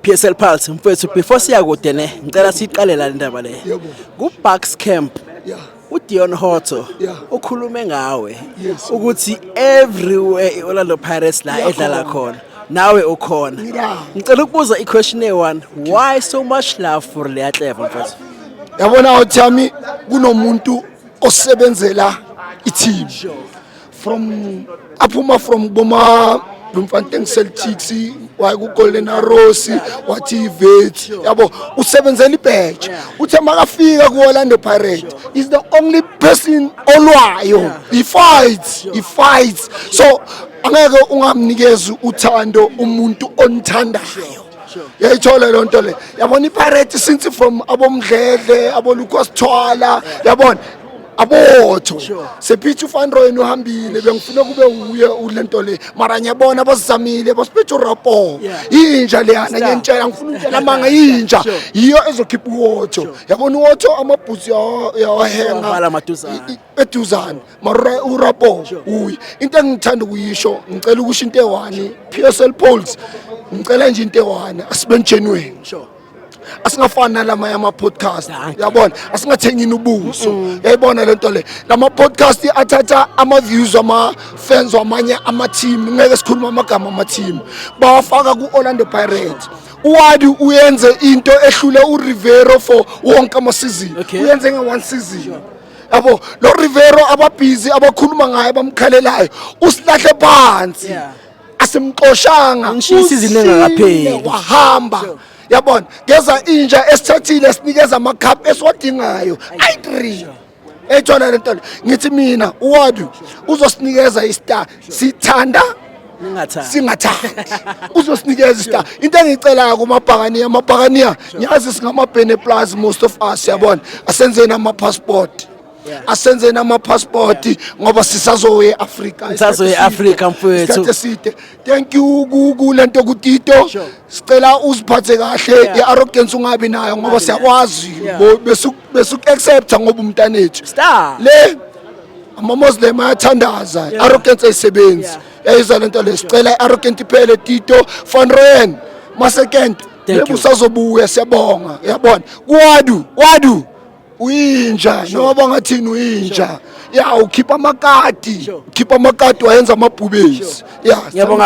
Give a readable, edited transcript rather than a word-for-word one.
PSL Pulse mfethu before siya kude ne ngicela siqale la indaba le ku Bucks Camp uDion Hotto ukhulume ngawe ukuthi everywhere iOrlando Pirates la edlala khona nawe ukhona ngicela ukubuza iquestion e1 why so much love for le Clever mfethu yabona uThami kunomuntu osebenzela i-team from aphuma from boma Bloemfontein Celtics waku Golden Arrows wathi Vet yabo usebenzela ibadge uthe makafika ku Orlando Pirates is the only person olwayo he fights so angeke ungamnikeza uthando umuntu onithandayo yayithola lonto le yabona iPirates since from abomdledle abolukhos Thwala yabona abotho sephithi uFanroy uhambile bengifuna kube uye ulento le mara nyabona abazizamile basiphethe uRapo inja leyana ngentshela ngifuna ukutshela manga inja yiyo ezokhipha uWotho yabona uWotho amabhuzi yawahenga eduzana mara uRapo uyi into engithanda ukuyisho ngicela ukusho into ewani PSL Pulse ngicela nje into ewani asibe genuine asingafani nalama yama podcast yabona asingathengini ubuso yayibona lento le lama podcast athatha ama views ama fans wamanye ama team ngeke sikhuluma amagama ama team bawafaka ku Orlando Pirates uwadi uyenze into ehlule uRivero for wonke ama season uyenze nge1 season yabo lo Rivero ababhizi abakhuluma ngaye bamkhalelayo usilahle phansi asemxoshanga isizini engakapheli wahamba yabona ngeza inja esithathile sinikeza ama cup esiwadingayo i3 ethola lento ngithi mina uwadu uzosinikeza istar sithanda singathandi uzosinikeza istar into engicela kumabhakaniya ngiyazi singamabhene plus most of us yabona asenzeni ama passport asenzeni ama passport ngoba sisazoye Africa mfethu side thank you kulento kutito sicela uziphathe kahle iarrogance ungabi nayo ngoba siyakwazi besuk accept ngoba umntanethu le ama Muslim ayathandaza arrogance ayisebenzi yayiza lento le sicela arrogant iphele tito Fanroy Masekent lebusazobuya siyabonga yabona wadu uyinja noma ngathini uyinja ukhipha amakati wayenza amabhubesi ngiyabonga